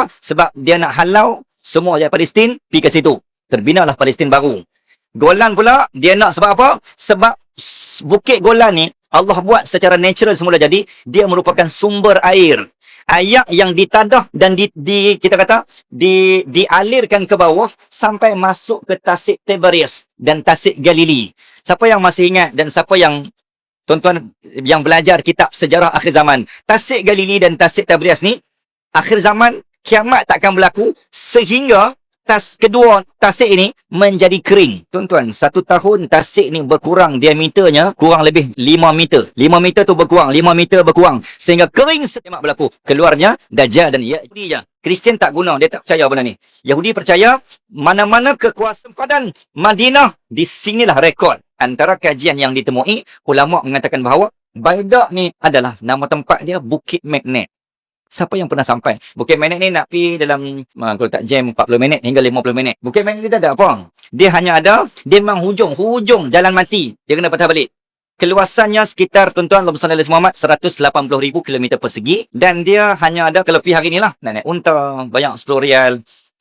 Sebab dia nak halau semua rakyat Palestin pergi ke situ. Terbinalah Palestin baru. Golan pula, dia nak sebab apa? Sebab Bukit Golan ni, Allah buat secara natural semula jadi, dia merupakan sumber air. Air yang ditadah dan kita kata dialirkan ke bawah sampai masuk ke Tasik Tiberias dan Tasik Galili. Siapa yang masih ingat dan siapa yang tuan-tuan yang belajar kitab sejarah akhir zaman, Tasik Galili dan Tasik Tiberias ni, akhir zaman kiamat takkan berlaku sehingga kedua tasik ini menjadi kering. Tuan-tuan, 1 tahun tasik ni berkurang diameternya, kurang lebih 5 meter. 5 meter tu berkurang, 5 meter berkurang. Sehingga kering setemak berlaku. Keluarnya Dajjal dan Ya'juj. Kristian tak guna, dia tak percaya benda ni. Yahudi percaya mana-mana kekuasaan padan Madinah, di sinilah rekod. Antara kajian yang ditemui, ulama mengatakan bahawa Baidak ni adalah nama tempat dia Bukit Magnet. Siapa yang pernah sampai? Bukit Magnet ni nak pergi dalam, kalau tak jam 40 minit hingga 50 minit. Bukit Magnet ni tak ada apa. Dia hanya ada, dia memang hujung jalan mati. Dia kena patah balik. Keluasannya sekitar, tuan-tuan, Allahumma salli ala Muhammad, 180,000 km persegi. Dan dia hanya ada, kalau pergi hari ni lah, nak naik unta, banyak 10 rial.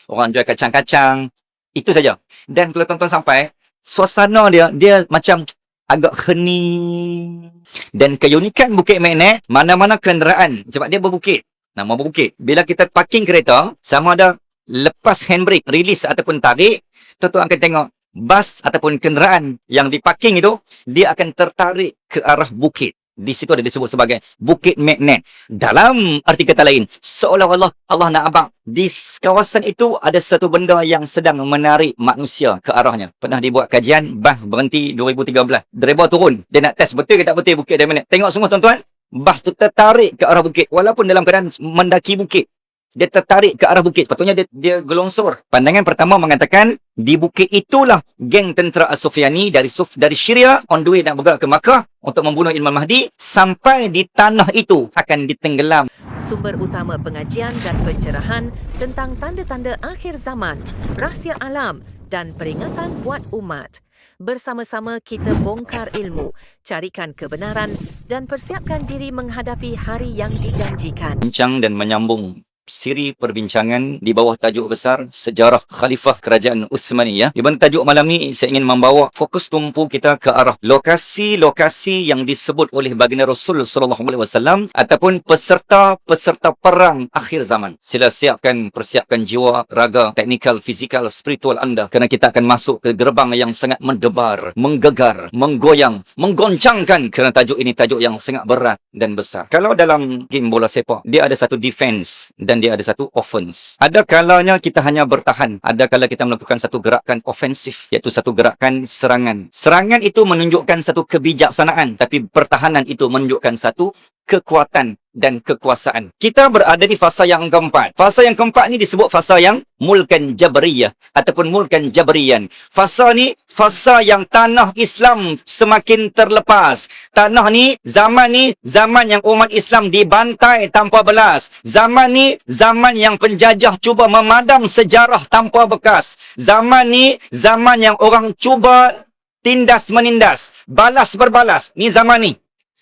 Orang jual kacang-kacang. Itu saja. Dan kalau tuan-tuan sampai, suasana dia macam agak hening. Dan keunikan Bukit Magnet, mana-mana kenderaan, sebab dia berbukit. Nama berbukit. Bila kita parking kereta, sama ada lepas handbrake, release ataupun tarik, tuan-tuan akan tengok bas ataupun kenderaan yang diparking itu, dia akan tertarik ke arah bukit. Di situ ada disebut sebagai Bukit Magnet. Dalam arti kata lain, seolah-olah Allah nak abang, di kawasan itu ada satu benda yang sedang menarik manusia ke arahnya. Pernah dibuat kajian, bas berhenti 2013. Driver turun, dia nak test betul ke tak betul Bukit Magnet. Tengok semua tuan-tuan, bas tu tertarik ke arah bukit. Walaupun dalam keadaan mendaki bukit, dia tertarik ke arah bukit. Patutnya dia gelongsor. Pandangan pertama mengatakan, di bukit itulah geng tentera As-Sufyani dari Syria on the way nak bergerak ke Makkah untuk membunuh Imam Mahdi. Sampai di tanah itu akan ditenggelam. Sumber utama pengajian dan pencerahan tentang tanda-tanda akhir zaman, rahsia alam dan peringatan buat umat. Bersama-sama kita bongkar ilmu, carikan kebenaran dan persiapkan diri menghadapi hari yang dijanjikan. Bincang dan menyambung siri perbincangan di bawah tajuk besar Sejarah Khalifah Kerajaan Uthmaniyah. Di mana tajuk malam ni saya ingin membawa fokus tumpu kita ke arah lokasi-lokasi yang disebut oleh baginda Rasul sallallahu alaihi wasallam ataupun peserta perang akhir zaman. Sila persiapkan jiwa, raga, teknikal, fizikal, spiritual anda, kerana kita akan masuk ke gerbang yang sangat mendebar, menggegar, menggoyang, menggoncangkan, kerana tajuk ini tajuk yang sangat berat dan besar. Kalau dalam game bola sepak, dia ada satu defense dan dia ada satu offense. Ada kalanya kita hanya bertahan. Ada kala kita melakukan satu gerakan ofensif, iaitu satu gerakan serangan. Serangan itu menunjukkan satu kebijaksanaan, tapi pertahanan itu menunjukkan satu kekuatan dan kekuasaan. Kita berada di fasa yang keempat. Fasa yang keempat ni disebut fasa yang Mulkan Jabriyah ataupun Mulkan Jabriyan. Fasa ni fasa yang tanah Islam semakin terlepas. Tanah ni, zaman yang umat Islam dibantai tanpa belas. Zaman ni, zaman yang penjajah cuba memadam sejarah tanpa bekas. Zaman ni, zaman yang orang cuba tindas menindas, balas berbalas. Ni zaman ni.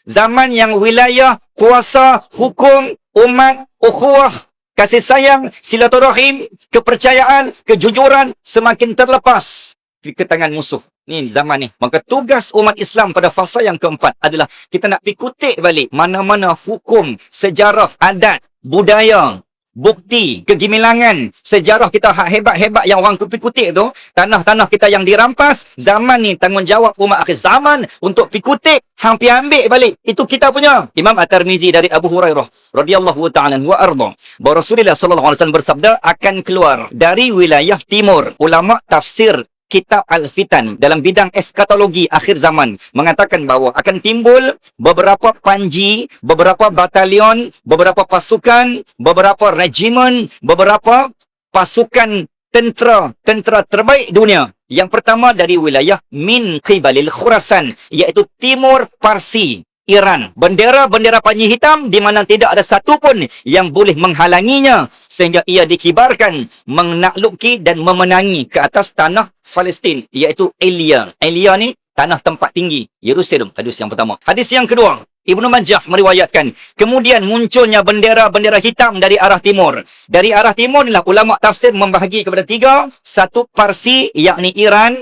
Zaman yang wilayah, kuasa, hukum, umat, ukhuwah, kasih sayang, silaturahim, kepercayaan, kejujuran semakin terlepas ke tangan musuh. Ni zaman ni. Maka tugas umat Islam pada fasa yang keempat adalah kita nak pergi kutik balik mana-mana hukum, sejarah, adat, budaya, bukti, kegemilangan, sejarah kita hebat-hebat yang orang kutik tu, tanah-tanah kita yang dirampas, zaman ni tanggungjawab umat akhir zaman untuk pergi kutik, hampir ambil balik. Itu kita punya. Imam At-Tirmizi dari Abu Hurairah radhiyallahu ta'ala wa arda, bahawa Rasulullah sallallahu alaihi wasallam bersabda, akan keluar dari wilayah timur. Ulama tafsir Kitab Al-Fitan dalam bidang eskatologi akhir zaman mengatakan bahawa akan timbul beberapa panji, beberapa batalion, beberapa pasukan, beberapa regimen, beberapa pasukan tentera terbaik dunia. Yang pertama dari wilayah Min Qibalil Khurasan, iaitu Timur Parsi, Iran. Bendera-bendera panji hitam di mana tidak ada satu pun yang boleh menghalanginya, sehingga ia dikibarkan menakluki dan memenangi ke atas tanah Palestin, iaitu Elia. Elia ni tanah tempat tinggi, Yerusalem. Hadis yang pertama. Hadis yang kedua, Ibnu Majah meriwayatkan, kemudian munculnya bendera-bendera hitam dari arah timur. Dari arah timur inilah ulama tafsir membahagi kepada tiga. Satu, Parsi, yakni Iran,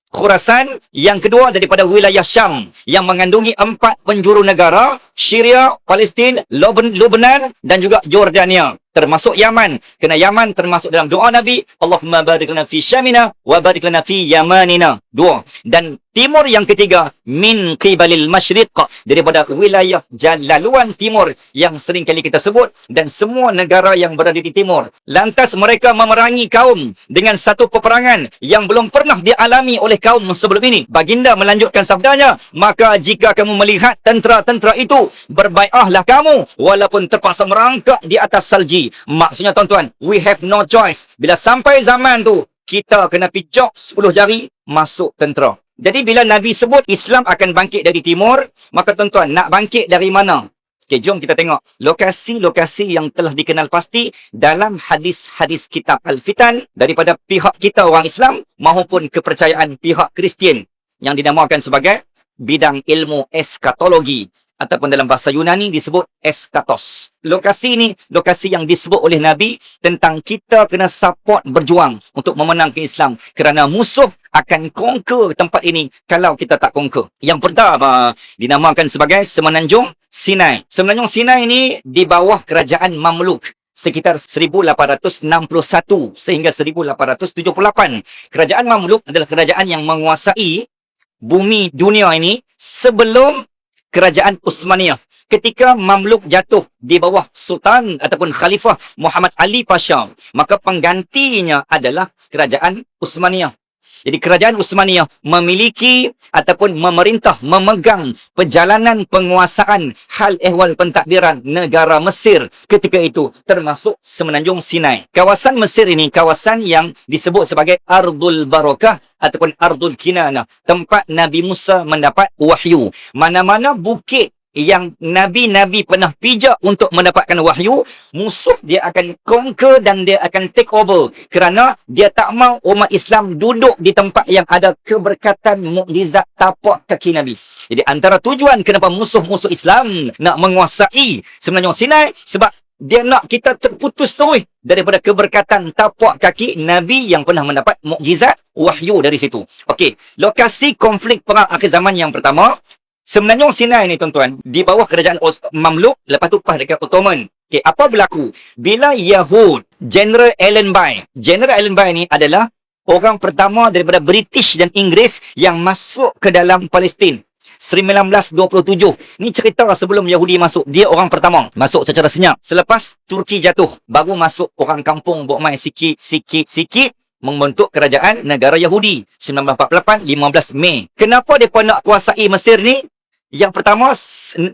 Khurasan. Yang kedua daripada wilayah Syam yang mengandungi 4 penjuru negara, Syria, Palestin, Lebanon dan juga Jordania. Termasuk Yaman. Kerana Yaman termasuk dalam doa Nabi, Allahumma barik lana fi Syamina wa barik lana fi Yamanina. 2. Dan timur yang ketiga, min qibalil masyriq, daripada wilayah laluan timur yang sering kali kita sebut, dan semua negara yang berada di timur. Lantas mereka memerangi kaum dengan satu peperangan yang belum pernah dialami oleh kaum sebelum ini. Baginda melanjutkan sabdanya, maka jika kamu melihat tentera-tentera itu, berbai'ahlah kamu walaupun terpaksa merangkak di atas salji. Maksudnya tuan-tuan, we have no choice. Bila sampai zaman tu, kita kena pijak 10 jari masuk tentera. Jadi bila Nabi sebut Islam akan bangkit dari timur, maka tuan-tuan, nak bangkit dari mana? Okay, jom kita tengok lokasi-lokasi yang telah dikenal pasti dalam hadis-hadis kitab Al-Fitan daripada pihak kita orang Islam maupun kepercayaan pihak Kristian yang dinamakan sebagai bidang ilmu eskatologi, ataupun dalam bahasa Yunani disebut eskatos. Lokasi ini, lokasi yang disebut oleh Nabi tentang kita kena support berjuang untuk memenangkan Islam. Kerana musuh akan conquer tempat ini kalau kita tak conquer. Yang pertama dinamakan sebagai Semenanjung Sinai. Semenanjung Sinai ini di bawah kerajaan Mamluk sekitar 1861 sehingga 1878. Kerajaan Mamluk adalah kerajaan yang menguasai bumi dunia ini sebelum kerajaan Utsmaniyah. Ketika Mamluk jatuh di bawah Sultan ataupun Khalifah Muhammad Ali Pasha, maka penggantinya adalah kerajaan Utsmaniyah. Jadi kerajaan Utsmaniyah memiliki ataupun memerintah, memegang perjalanan penguasaan hal ehwal pentadbiran negara Mesir ketika itu, termasuk Semenanjung Sinai. Kawasan Mesir ini kawasan yang disebut sebagai Ardul Barakah ataupun Ardul Kinanah, tempat Nabi Musa mendapat wahyu. Mana-mana bukit yang Nabi-Nabi pernah pijak untuk mendapatkan wahyu, musuh dia akan conquer dan dia akan take over. Kerana dia tak mau umat Islam duduk di tempat yang ada keberkatan mukjizat tapak kaki Nabi. Jadi antara tujuan kenapa musuh-musuh Islam nak menguasai Semenanjung Sinai, sebab dia nak kita terputus terus daripada keberkatan tapak kaki Nabi yang pernah mendapat mukjizat wahyu dari situ. Okey, lokasi konflik perang akhir zaman yang pertama, Semenanjung Sinai ni tuan-tuan, di bawah kerajaan Mamluk, lepas tu pas dekat Ottoman. Okay, apa berlaku? Bila Yahud, General Allenby ni adalah orang pertama daripada British dan Inggeris yang masuk ke dalam Palestin. 1927. Ni cerita sebelum Yahudi masuk. Dia orang pertama masuk secara senyap. Selepas Turki jatuh, baru masuk orang kampung buat main sikit membentuk kerajaan negara Yahudi. 1948, 15 Mei. Kenapa mereka nak kuasai Mesir ni? Yang pertama,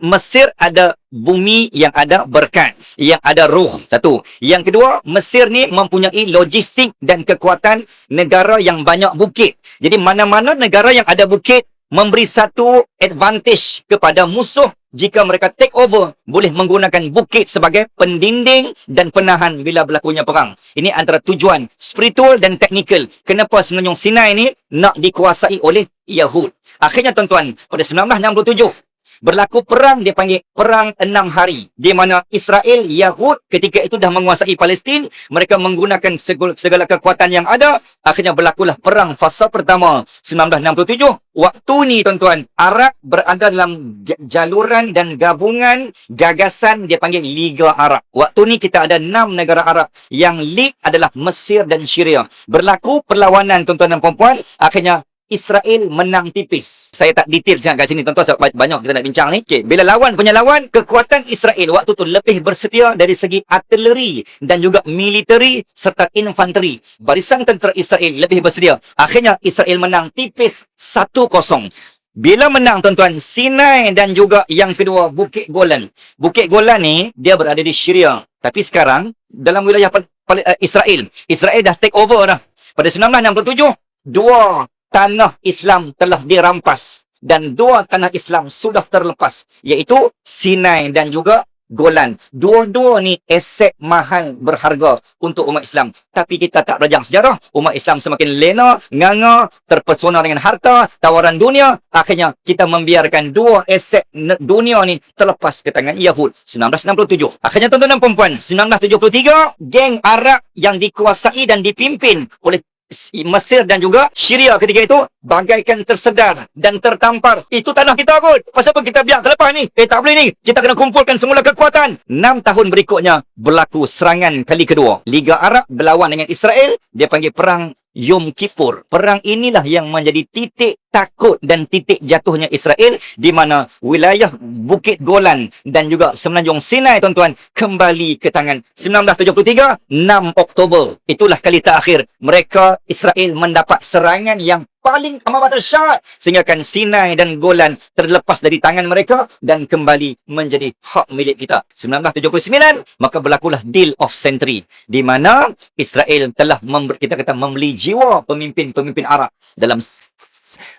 Mesir ada bumi yang ada berkat, yang ada ruh. Satu. Yang kedua, Mesir ni mempunyai logistik dan kekuatan negara yang banyak bukit. Jadi mana-mana negara yang ada bukit memberi satu advantage kepada musuh jika mereka take over, boleh menggunakan bukit sebagai pendinding dan penahan bila berlakunya perang. Ini antara tujuan spiritual dan teknikal. Kenapa Semenanjung Sinai ni nak dikuasai oleh Yahud. Akhirnya tuan-tuan, pada 1967, berlaku perang, dia panggil Perang 6 Hari. Di mana Israel, Yahud ketika itu dah menguasai Palestin. Mereka menggunakan segala kekuatan yang ada. Akhirnya berlakulah perang fasa pertama 1967. Waktu ni tuan-tuan, Arab berada dalam jaluran dan gabungan gagasan dia panggil Liga Arab. Waktu ni kita ada 6 negara Arab. Yang lead adalah Mesir dan Syria. Berlaku perlawanan tuan-tuan dan puan-puan. Akhirnya Israel menang tipis. Saya tak detail sangat kat sini tuan-tuan sebab banyak kita nak bincang ni. Okay. Bila lawan punya lawan, kekuatan Israel waktu tu lebih bersedia dari segi artileri dan juga militeri serta infanteri. Barisan tentera Israel lebih bersedia. Akhirnya Israel menang tipis 1-0. Bila menang tuan-tuan, Sinai dan juga yang kedua Bukit Golan. Bukit Golan ni dia berada di Syria. Tapi sekarang dalam wilayah Israel. Israel dah take over dah. Pada 1967, 2 tanah Islam telah dirampas dan 2 tanah Islam sudah terlepas, iaitu Sinai dan juga Golan. Dua-dua ni aset mahal berharga untuk umat Islam. Tapi kita tak belajar sejarah. Umat Islam semakin lena, nganga, terpesona dengan harta, tawaran dunia. Akhirnya kita membiarkan dua aset dunia ni terlepas ke tangan Yahud. 1967. Akhirnya tuan-tuan dan puan-puan, 1973, geng Arab yang dikuasai dan dipimpin oleh Mesir dan juga Syria ketika itu bagaikan tersedar dan tertampar. Itu tanah kita kot. Pasal apa kita biar terlepas ni? Tak boleh ni. Kita kena kumpulkan semula kekuatan. 6 tahun berikutnya berlaku serangan kali kedua. Liga Arab berlawan dengan Israel. Dia panggil perang Yom Kippur. Perang inilah yang menjadi titik takut dan titik jatuhnya Israel, di mana wilayah Bukit Golan dan juga Semenanjung Sinai, tuan-tuan, kembali ke tangan. 1973, 6 Oktober. Itulah kali terakhir mereka, Israel, mendapat serangan yang paling amat dahsyat sehinggakan Sinai dan Golan terlepas dari tangan mereka dan kembali menjadi hak milik kita. 1979, maka berlakulah Deal of Century, di mana Israel telah membeli jiwa pemimpin-pemimpin Arab dalam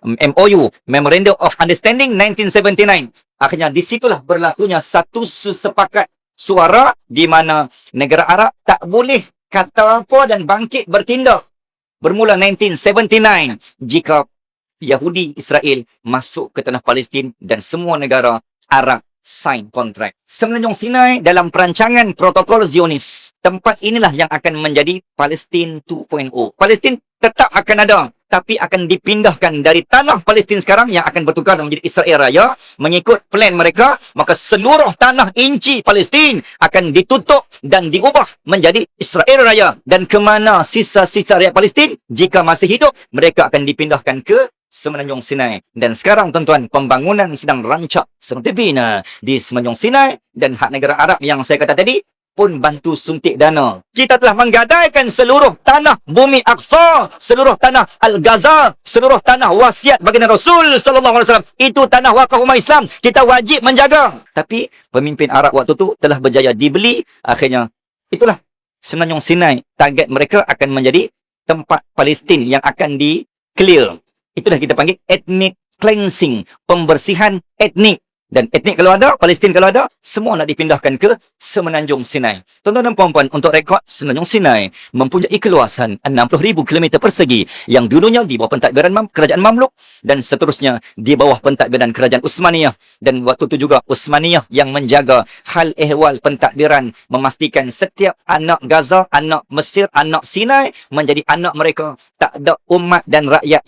MOU, Memorandum of Understanding 1979. Akhirnya disitulah berlakunya satu sepakat suara di mana negara Arab tak boleh kata apa dan bangkit bertindak bermula 1979 jika Yahudi Israel masuk ke tanah Palestin dan semua negara Arab sign kontrak. Semenanjung Sinai dalam perancangan protokol Zionis. Tempat inilah yang akan menjadi Palestin 2.0. Palestin tetap akan ada, tapi akan dipindahkan dari tanah Palestin sekarang yang akan bertukar menjadi Israel Raya. Mengikut plan mereka, maka seluruh tanah inci Palestin akan ditutup dan diubah menjadi Israel Raya. Dan ke mana sisa-sisa rakyat Palestin, jika masih hidup, mereka akan dipindahkan ke Semenanjung Sinai. Dan sekarang, tuan-tuan, pembangunan sedang rancak seperti bina di Semenanjung Sinai, dan hak negara Arab yang saya kata tadi pun bantu suntik dana. Kita telah menggadaikan seluruh tanah bumi Aqsa, seluruh tanah Al-Gaza, seluruh tanah wasiat baginda Rasul sallallahu alaihi wasallam. Itu tanah wakaf umat Islam. Kita wajib menjaga. Tapi pemimpin Arab waktu tu telah berjaya dibeli. Akhirnya itulah Semenanjung Sinai. Target mereka akan menjadi tempat Palestin yang akan di-clear. Itulah kita panggil ethnic cleansing, pembersihan etnik. Dan etnik kalau ada, Palestin kalau ada, semua nak dipindahkan ke Semenanjung Sinai. Tuan-tuan dan puan-puan, untuk rekod, Semenanjung Sinai mempunyai keluasan 60,000 km persegi yang dulunya di bawah pentadbiran kerajaan Mamluk dan seterusnya di bawah pentadbiran kerajaan Utsmaniyah. Dan waktu itu juga Utsmaniyah yang menjaga hal ehwal pentadbiran, memastikan setiap anak Gaza, anak Mesir, anak Sinai menjadi anak mereka. Tak ada umat dan rakyat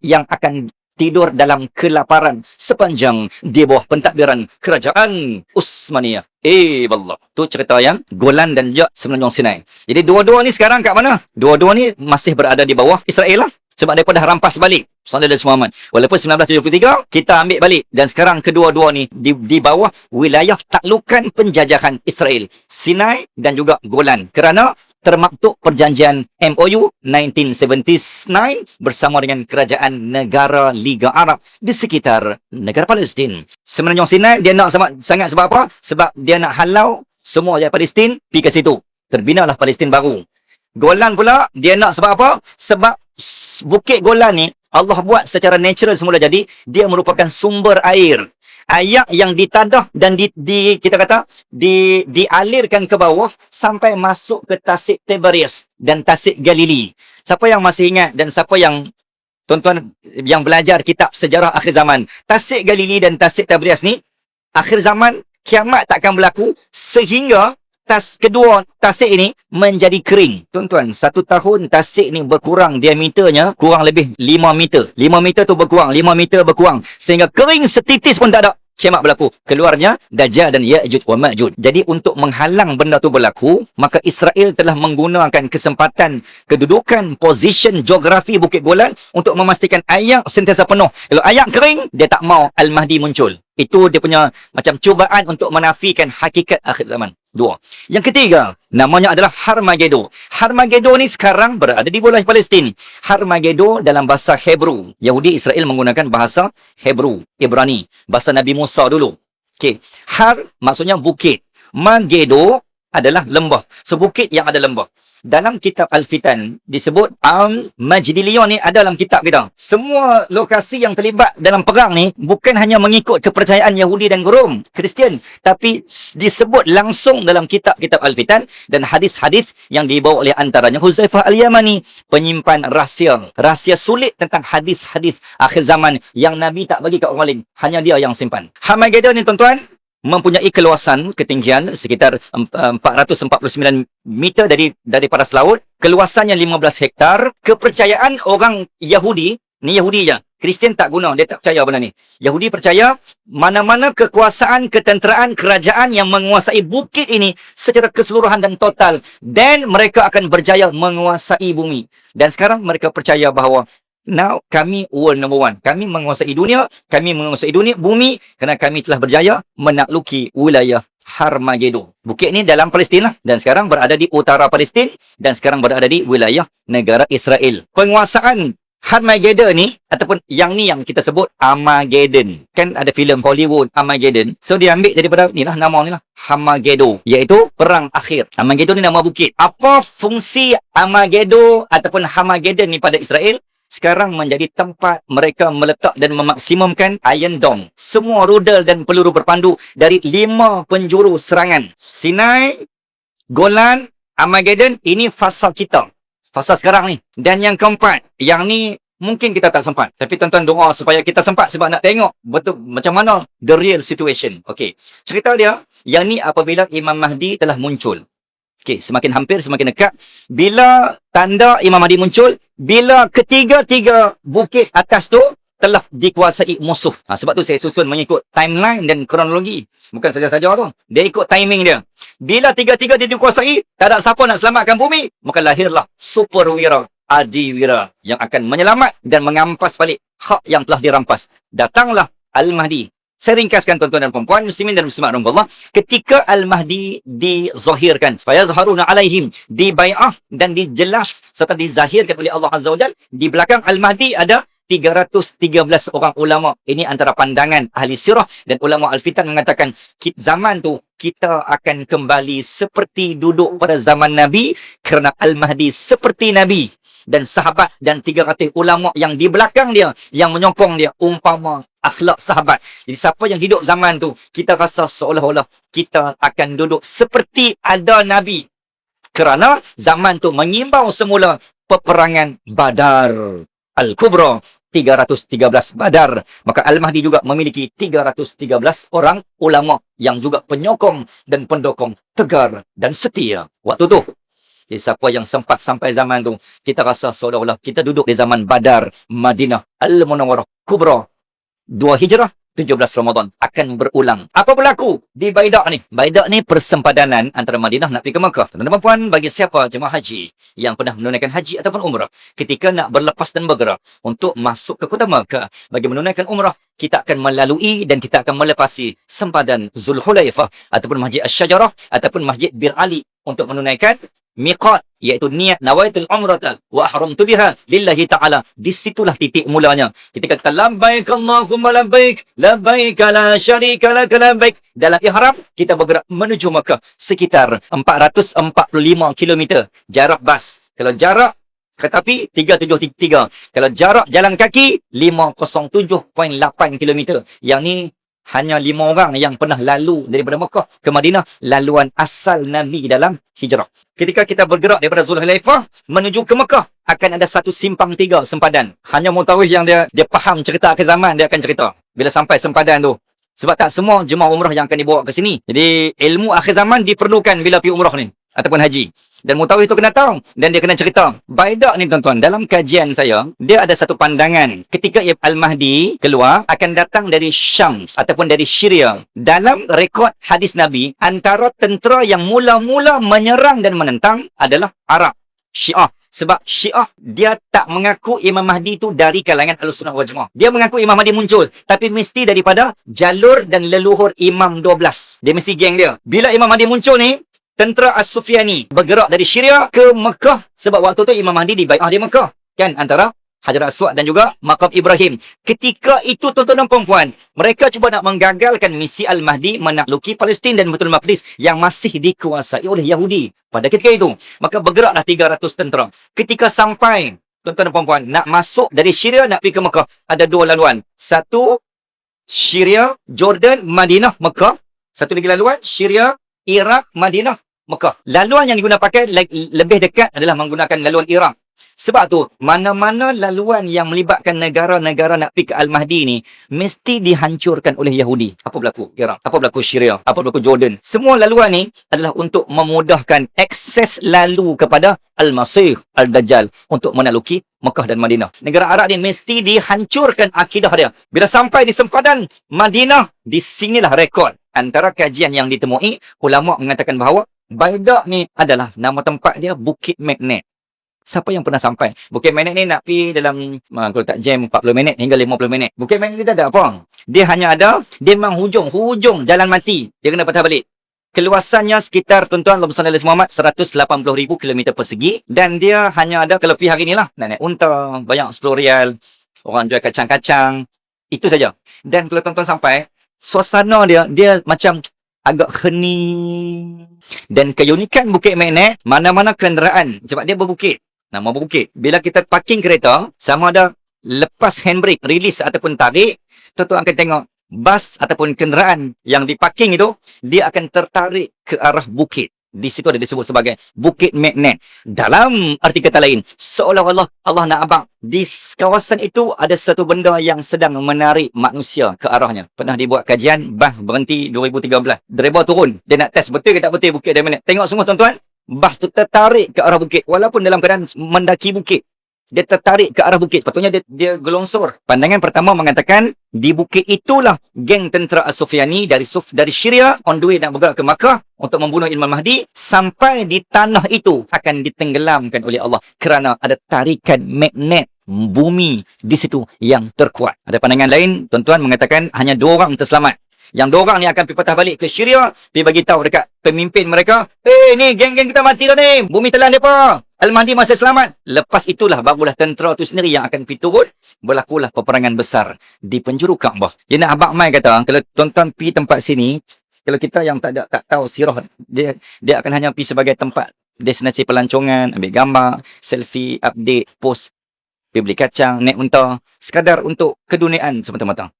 yang akan tidur dalam kelaparan sepanjang di bawah pentadbiran kerajaan Utsmaniyah. Wallah. Tu cerita yang Golan dan juga Semenanjung Sinai. Jadi dua-dua ni sekarang kat mana? Dua-dua ni masih berada di bawah Israel lah. Sebab mereka dah rampas balik. Sallallahu alaihi wasallam. Walaupun 1973 kita ambil balik. Dan sekarang kedua-dua ni di bawah wilayah taklukan penjajahan Israel. Sinai dan juga Golan. Kerana termaktub perjanjian MOU 1979 bersama dengan kerajaan negara Liga Arab di sekitar negara Palestin. Semenanjung Sinai dia nak sangat sebab apa? Sebab dia nak halau semua rakyat Palestin pergi ke situ. Terbinalah Palestin baru. Golan pula dia nak sebab apa? Sebab Bukit Golan ni Allah buat secara natural semula, jadi dia merupakan sumber air. Air yang ditadah dan kita kata dialirkan ke bawah sampai masuk ke Tasik Tiberias dan Tasik Galili. Siapa yang masih ingat dan siapa yang tuan-tuan yang belajar kitab sejarah akhir zaman, Tasik Galili dan Tasik Tiberias ni akhir zaman kiamat takkan berlaku sehingga kedua tasik ini menjadi kering. Tuan-tuan, 1 tahun tasik ni berkurang diameternya kurang lebih 5 meter. 5 meter tu berkurang, 5 meter berkurang. Sehingga kering setitis pun tak ada. Kiamat berlaku. Keluarnya Dajjal dan Ya'juj wa Ma'juj. Jadi untuk menghalang benda tu berlaku, maka Israel telah menggunakan kesempatan kedudukan, position, geografi Bukit Golan untuk memastikan air sentiasa penuh. Kalau air kering, dia tak mau Al-Mahdi muncul. Itu dia punya macam cubaan untuk menafikan hakikat akhir zaman. 2. Yang ketiga, namanya adalah Harmageddon. Harmageddon ni sekarang berada di wilayah Palestin. Harmageddon dalam bahasa Hebrew. Yahudi Israel menggunakan bahasa Hebrew, Ibrani. Bahasa Nabi Musa dulu. Okey. Har maksudnya bukit. Mageddon adalah lembah. Sebukit yang ada lembah. Dalam kitab Al-Fitan disebut Majdiliyon ni ada dalam kitab kita. Semua lokasi yang terlibat dalam perang ni bukan hanya mengikut kepercayaan Yahudi dan Rom, Kristian, tapi disebut langsung dalam kitab-kitab Al-Fitan dan hadis-hadis yang dibawa oleh antaranya Huzaifah Al-Yamani, penyimpan rahsia sulit tentang hadis-hadis akhir zaman yang Nabi tak bagi kat orang lain, hanya dia yang simpan. Armageddon ni tuan-tuan mempunyai keluasan ketinggian sekitar 449 meter dari paras laut, keluasannya 15 hektar. Kepercayaan orang Yahudi, ni Yahudi je, Kristian tak guna, dia tak percaya benda ni. Yahudi percaya mana-mana kekuasaan, ketenteraan, kerajaan yang menguasai bukit ini secara keseluruhan dan total, dan mereka akan berjaya menguasai bumi. Dan sekarang mereka percaya bahawa now, kami world number one. Kami menguasai dunia. Kami menguasai bumi. Kerana kami telah berjaya menakluki wilayah Armageddon. Bukit ni dalam Palestin lah. Dan sekarang berada di utara Palestin. Dan sekarang berada di wilayah negara Israel. Penguasaan Armageddon ni, ataupun yang ni yang kita sebut Armageddon. Kan ada filem Hollywood Armageddon. So dia ambil daripada ni lah, nama ni lah, Armageddon, iaitu perang akhir. Armageddon ni nama bukit. Apa fungsi Armageddon ataupun Armageddon ni pada Israel? Sekarang menjadi tempat mereka meletak dan memaksimumkan Iron Dome. Semua rudal dan peluru berpandu dari 5 penjuru serangan. Sinai, Golan, Armageddon, ini fasa kita. Fasa sekarang ni. Dan yang keempat, yang ni mungkin kita tak sempat. Tapi tuan-tuan doa supaya kita sempat sebab nak tengok betul macam mana the real situation. Okey. Cerita dia, yang ni apabila Imam Mahdi telah muncul. Okey, semakin hampir, semakin dekat. Bila tanda Imam Mahdi muncul, bila ketiga-tiga bukit atas tu telah dikuasai musuh. Sebab tu saya susun mengikut timeline dan kronologi. Bukan saja-saja tu. Dia ikut timing dia. Bila tiga-tiga dia dikuasai, tak ada siapa nak selamatkan bumi, maka lahirlah superwira, adiwira yang akan menyelamat dan mengampas balik hak yang telah dirampas. Datanglah Al-Mahdi. Saya ringkaskan tuan-tuan dan puan-puan, muslimin dan muslimat rahmatullah. Ketika Al-Mahdi dizahirkan, fayazharuna alaihim, dibai'ah dan dijelas serta dizahirkan oleh Allah Azza wa Jalla, di belakang Al-Mahdi ada 313 orang ulama. Ini antara pandangan ahli sirah dan ulama Al-Fitan mengatakan zaman tu kita akan kembali seperti duduk pada zaman Nabi kerana Al-Mahdi seperti Nabi dan sahabat dan 300 ulama yang di belakang dia yang menyokong dia umpama akhlak sahabat. Jadi siapa yang hidup zaman tu, kita rasa seolah-olah kita akan duduk seperti ada Nabi. Kerana zaman tu mengimbau semula peperangan Badar Al-Kubra, 313 Badar. Maka Al-Mahdi juga memiliki 313 orang ulama yang juga penyokong dan pendukung tegar dan setia waktu tu. Jadi siapa yang sempat sampai zaman tu, kita rasa seolah-olah kita duduk di zaman Badar, Madinah, Al-Munawwarah Kubra, 2 Hijrah, 17 Ramadan akan berulang. Apa berlaku di Baidak ni? Baidak ni persempadanan antara Madinah nak pergi ke Mekah. Tuan-tuan puan, bagi siapa jemaah haji yang pernah menunaikan haji ataupun umrah, ketika nak berlepas dan bergerak untuk masuk ke kota Mekah bagi menunaikan umrah, kita akan melalui dan kita akan melepasi sempadan Zulhulaifah ataupun Masjid Asy-Syajarah ataupun Masjid Bir Ali untuk menunaikan miqat, iaitu niat nawaitul umrata wa ahramtu biha lillahi ta'ala. Disitulah titik mulanya. Ketika kita labbaik Allahumma labbaik, labbaik la syarika lak labbaik. Dalam ihram, kita bergerak menuju Mekah sekitar 445 km jarak bas. Kalau jarak kereta api 373. Kalau jarak jalan kaki 507.8 km. Yang ni hanya 5 orang yang pernah lalu daripada Mekah ke Madinah, laluan asal Nabi dalam hijrah. Ketika kita bergerak daripada Zulhulaifah menuju ke Mekah, akan ada satu simpang 3 sempadan. Hanya mutawif yang dia faham cerita akhir zaman, dia akan cerita bila sampai sempadan tu. Sebab tak semua jemaah umrah yang akan dibawa ke sini. Jadi ilmu akhir zaman diperlukan bila pergi umrah ni ataupun haji. Dan mutawif tu kena tahu dan dia kena cerita. Baidak ni tuan-tuan, dalam kajian saya, dia ada satu pandangan. Ketika Al-Mahdi keluar, akan datang dari Syam ataupun dari Syria. Dalam rekod hadis Nabi, antara tentera yang mula-mula menyerang dan menentang adalah Arab, Syiah. Sebab Syiah, dia tak mengaku Imam Mahdi tu dari kalangan Ahlussunnah wal Jamaah. Dia mengaku Imam Mahdi muncul, tapi mesti daripada jalur dan leluhur Imam 12. Dia mesti geng dia. Bila Imam Mahdi muncul ni, tentera As-Sufyani bergerak dari Syria ke Mekah sebab waktu tu Imam Mahdi dibai'ah di Mekah. Kan antara Hajar Aswad dan juga makam Ibrahim. Ketika itu tuan-tuan dan puan-puan, mereka cuba nak menggagalkan misi Al-Mahdi menakluki Palestin dan Baitul Maqdis yang masih dikuasai oleh Yahudi pada ketika itu. Maka bergeraklah 300 tentera. Ketika sampai, tuan-tuan dan puan-puan, nak masuk dari Syria nak pergi ke Mekah, ada dua laluan. Satu, Syria, Jordan, Madinah, Mekah. Satu lagi laluan, Syria, Iraq, Madinah, Mekah. Laluan yang digunakan pakai lebih dekat adalah menggunakan laluan Iraq. Sebab tu, mana-mana laluan yang melibatkan negara-negara nak pergi ke Al-Mahdi ni, mesti dihancurkan oleh Yahudi. Apa berlaku Iraq? Apa berlaku Syria? Apa berlaku Jordan? Semua laluan ni adalah untuk memudahkan akses lalu kepada Al-Masih, Al-Dajjal untuk menaluki Mekah dan Madinah. Negara Arab ni mesti dihancurkan akidah dia. Bila sampai di sempadan Madinah, di sinilah rekod. Antara kajian yang ditemui, ulama mengatakan bahawa Baidah ni adalah nama tempat dia Bukit Magnet. Siapa yang pernah sampai? Bukit Magnet ni nak pergi dalam, kalau tak jam, 40 minit hingga 50 minit. Bukit Magnet ni tak ada apa. Dia hanya ada, dia memang hujung jalan mati. Dia kena patah balik. Keluasannya sekitar, tuan-tuan, Allahumma salli ala Muhammad, 180,000 km persegi. Dan dia hanya ada, kalau pergi hari ni lah, nak naik unta, banyak 10 rial. Orang jual kacang-kacang. Itu saja. Dan kalau tuan-tuan sampai, suasana dia macam agak hening. Dan keunikan Bukit Magnet, mana-mana kenderaan, sebab dia berbukit. Nama berbukit. Bila kita parking kereta, sama ada lepas handbrake, release ataupun tarik, tuan-tuan akan tengok bas ataupun kenderaan yang diparking itu, dia akan tertarik ke arah bukit. Di situ ada disebut sebagai Bukit Magnet. Dalam arti kata lain, seolah-olah Allah nak abang, di kawasan itu ada satu benda yang sedang menarik manusia ke arahnya. Pernah dibuat kajian, bas berhenti 2013. Driver turun, dia nak test betul ke tak betul Bukit Magnet. Tengok semua tuan-tuan, bas tu tertarik ke arah bukit. Walaupun dalam keadaan mendaki bukit, dia tertarik ke arah bukit. Patutnya dia gelongsor. Pandangan pertama mengatakan, di bukit itulah geng tentera As-Sufyani dari Syria on the way nak bergerak ke Makkah untuk membunuh Imam Mahdi. Sampai di tanah itu akan ditenggelamkan oleh Allah kerana ada tarikan magnet bumi di situ yang terkuat. Ada pandangan lain, tuan-tuan mengatakan hanya 2 orang terselamat. Yang 2 orang ni akan pergi patah balik ke Syria, pergi bagi tahu dekat pemimpin mereka, ni geng-geng kita mati dah ni, bumi telan mereka, Al-Mahdi masih selamat. Lepas itulah barulah tentera tu sendiri yang akan pergi turun, berlakulah peperangan besar di penjuru Kaabah. Jadi nak Abang Mai kata, kalau tuan-tuan pergi tempat sini, kalau kita yang tak tahu sirah, dia akan hanya pergi sebagai tempat destinasi pelancongan, ambil gambar, selfie, update, post, pergi beli kacang, naik unta, sekadar untuk keduniaan semata-mata.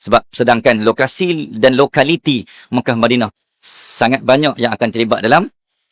Sebab sedangkan lokasi dan lokaliti Mekah Madinah sangat banyak yang akan terlibat dalam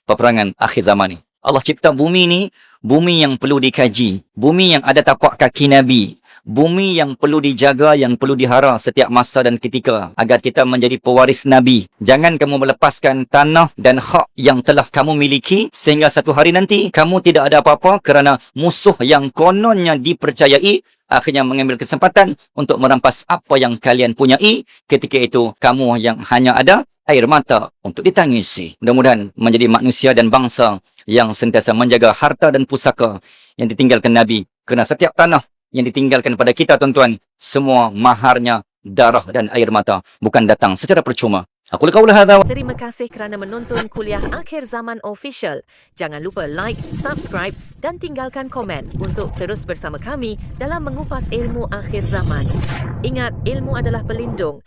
peperangan akhir zaman ni. Allah cipta bumi ni, bumi yang perlu dikaji, bumi yang ada tapak kaki Nabi, bumi yang perlu dijaga, yang perlu dihara setiap masa dan ketika agar kita menjadi pewaris Nabi. Jangan kamu melepaskan tanah dan hak yang telah kamu miliki sehingga satu hari nanti kamu tidak ada apa-apa kerana musuh yang kononnya dipercayai akhirnya mengambil kesempatan untuk merampas apa yang kalian punyai. Ketika itu kamu yang hanya ada air mata untuk ditangisi. Mudah-mudahan menjadi manusia dan bangsa yang sentiasa menjaga harta dan pusaka yang ditinggalkan Nabi. Kerana setiap tanah yang ditinggalkan pada kita, tuan-tuan, semua maharnya darah dan air mata, bukan datang secara percuma. Aku qaula hadza. Terima kasih kerana menonton kuliah Akhir Zaman Official. Jangan lupa like, subscribe dan tinggalkan komen untuk terus bersama kami dalam mengupas ilmu akhir zaman. Ingat, ilmu adalah pelindung.